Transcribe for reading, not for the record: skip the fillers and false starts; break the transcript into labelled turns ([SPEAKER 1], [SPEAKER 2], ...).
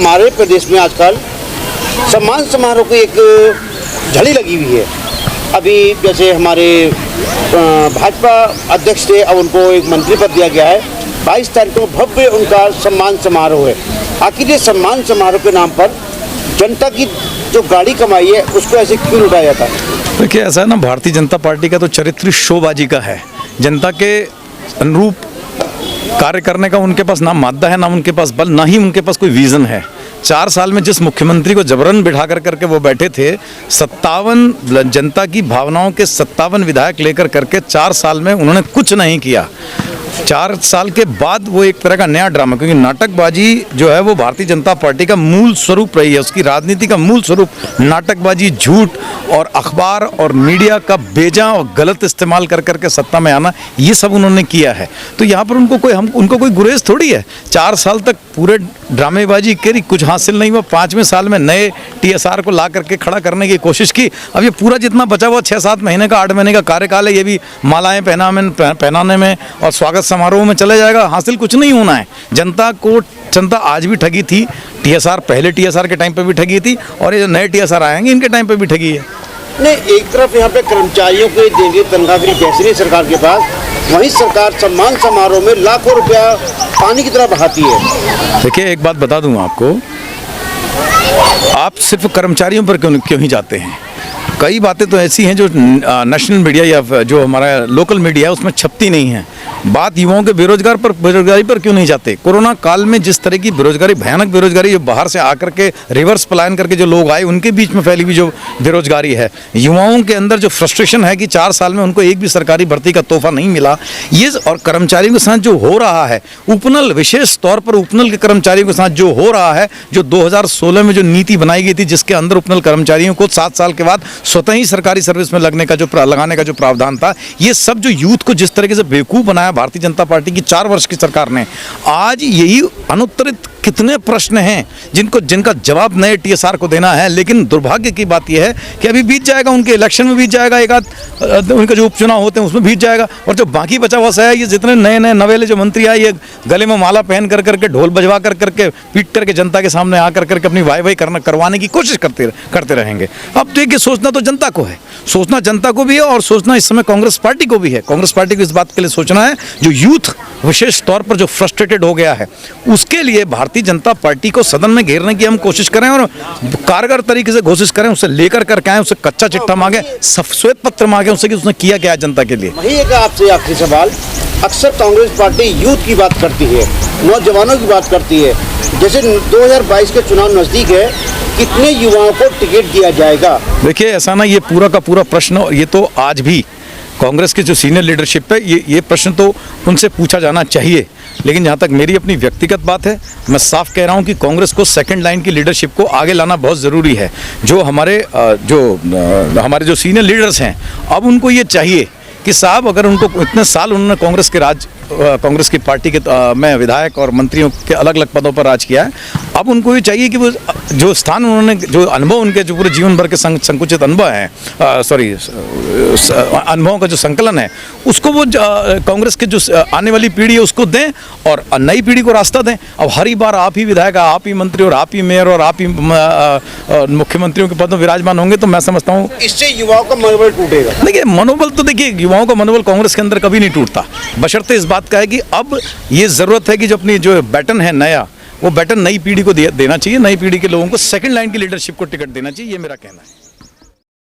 [SPEAKER 1] हमारे प्रदेश में आजकल सम्मान समारोह की एक झड़ी लगी हुई है। अभी जैसे हमारे भाजपा अध्यक्ष थे, अब उनको एक मंत्री पद दिया गया है। 22 तारीख को भव्य उनका सम्मान समारोह है। आखिर ये सम्मान समारोह के नाम पर जनता की जो गाड़ी कमाई है उसको ऐसे क्यों लुटाया जाता है?
[SPEAKER 2] देखिए, ऐसा है ना, भारतीय जनता पार्टी का तो चरित्र शोबाजी का है। जनता के अनुरूप कार्य करने का उनके पास ना मादा है, ना उनके पास बल, ना ही उनके पास कोई विजन है। 4 साल में जिस मुख्यमंत्री को जबरन बिठा करके वो बैठे थे, 57 जनता की भावनाओं के 57 विधायक लेकर करके 4 साल में उन्होंने कुछ नहीं किया। 4 साल के बाद वो एक तरह का नया ड्रामा, क्योंकि नाटकबाजी जो है वो भारतीय जनता पार्टी का मूल स्वरूप रही है। उसकी राजनीति का मूल स्वरूप नाटकबाजी, झूठ और अखबार और मीडिया का बेजा और गलत इस्तेमाल कर करके सत्ता में आना, ये सब उन्होंने किया है। तो यहाँ पर उनको कोई गुरेज थोड़ी है। 4 साल तक पूरे ड्रामेबाजी करी, कुछ हासिल नहीं हुआ। 5वें साल में नए TSR को ला करके खड़ा करने की कोशिश की। अब ये पूरा जितना बचा हुआ 6-7 महीने का, 8 महीने का कार्यकाल है, ये भी मालाएं पहनाने में और स्वागत समारोह में चले जाएगा। हासिल कुछ नहीं होना है। जनता आज भी ठगी थी। TSR पहले TSR के टाइम पे भी ठगी थी, और ये जो नए TSR आएंगे इनके टाइम पे भी ठगी है।
[SPEAKER 1] नहीं, एक तरफ यहाँ पे कर्मचारियों के देंगे तनख्वाह की पैसे नहीं सरकार के पास, वहीं सरकार सम्मान समारोह में लाखों रुपया पानी की तरह बहाती है।
[SPEAKER 2] देखिए, एक बात बता दूं आपको, आप सिर्फ कर्मचारियों पर क्यों ही जाते हैं? कई बातें तो ऐसी हैं जो नेशनल मीडिया या जो हमारा लोकल मीडिया है उसमें छपती नहीं है। बात युवाओं के बेरोजगारी पर क्यों नहीं जाते? कोरोना काल में जिस तरह की बेरोजगारी, भयानक बेरोजगारी, जो बाहर से आकर के रिवर्स पलायन करके जो लोग आए उनके बीच में फैली हुई जो बेरोजगारी है, युवाओं के अंदर जो फ्रस्ट्रेशन है कि 4 साल में उनको एक भी सरकारी भर्ती का तोहफा नहीं मिला, ये और कर्मचारियों के साथ जो हो रहा है, उपनल, विशेष तौर पर उपनल के कर्मचारियों के साथ जो हो रहा है, जो 2016 में जो नीति बनाई गई थी जिसके अंदर उपनल कर्मचारियों को 7 साल के बाद स्वतः ही सरकारी सर्विस में लगाने का जो प्रावधान था, ये सब जो यूथ को जिस तरीके से बेवकूफ़ बनाया भारतीय जनता पार्टी की 4 वर्ष की सरकार ने, आज यही अनुत्तरित कितने प्रश्न हैं जिनका जवाब नए TSR को देना है। लेकिन दुर्भाग्य की बात यह है कि अभी बीत जाएगा, उनके इलेक्शन में बीत जाएगा, एक आध उनका जो उपचुनाव होते हैं उसमें बीत जाएगा, और जो बाकी बचा हुआ है, ये जितने नए नवेले जो मंत्री आए, ये गले में माला पहन करके, ढोल बजवा करके, पीट करके जनता के सामने आकर करके अपनी वाई करवाने की कोशिश करते रहेंगे। अब देखिए, सोचना तो जनता को है, सोचना जनता को भी है, और सोचना इस समय कांग्रेस पार्टी को भी है। कांग्रेस पार्टी को इस बात के लिए सोचना है, जो यूथ विशेष तौर पर जो फ्रस्ट्रेटेड हो गया है, उसके लिए भारतीय जनता पार्टी को सदन में घेरने की हम कोशिश करें और कारगर तरीके से कोशिश करें, उसे लेकर करके आए, उसे कच्चा चिट्ठा मांगे, श्वेत पत्र मांगे उससे कि उसने किया क्या है जनता के लिए।
[SPEAKER 1] वही एक आपसे आखिरी सवाल, अक्सर कांग्रेस पार्टी यूथ की बात करती है, नौजवानों की बात करती है। जैसे 2022 के चुनाव नजदीक है, कितने युवाओं को टिकट दिया जाएगा?
[SPEAKER 2] देखिए, ऐसा ना, ये पूरा का पूरा प्रश्न, ये तो आज भी कांग्रेस के जो सीनियर लीडरशिप है, ये प्रश्न तो उनसे पूछा जाना चाहिए। लेकिन जहाँ तक मेरी अपनी व्यक्तिगत बात है, मैं साफ कह रहा हूँ कि कांग्रेस को सेकंड लाइन की लीडरशिप को आगे लाना बहुत ज़रूरी है। जो हमारे जो सीनियर लीडर्स हैं, अब उनको ये चाहिए कि साहब, अगर उनको इतने साल उन्होंने कांग्रेस की पार्टी के में विधायक और मंत्रियों के अलग अलग पदों पर राज किया है, अब उनको ये चाहिए कि वो जो स्थान उन्होंने, जो अनुभव उनके जो पूरे जीवन भर के संकुचित अनुभव हैं, अनुभवों का जो संकलन है, उसको वो कांग्रेस के जो आने वाली पीढ़ी है उसको दें और नई पीढ़ी को रास्ता दें। अब हर ही बार आप ही विधायक, आप ही मंत्री और आप ही मेयर और आप ही मुख्यमंत्रियों के पद में विराजमान होंगे, तो मैं समझता हूँ
[SPEAKER 1] इससे युवाओं का मनोबल टूटेगा।
[SPEAKER 2] देखिए, मनोबल तो देखिए, युवाओं का मनोबल कांग्रेस के अंदर कभी नहीं टूटता, बशर्ते इस बात का है कि अब ये ज़रूरत है कि जो अपनी जो बैटन है नया, वो बैटन नई पीढ़ी को देना चाहिए। नई पीढ़ी के लोगों को सेकंड लाइन की लीडरशिप को टिकट देना चाहिए, ये मेरा कहना है।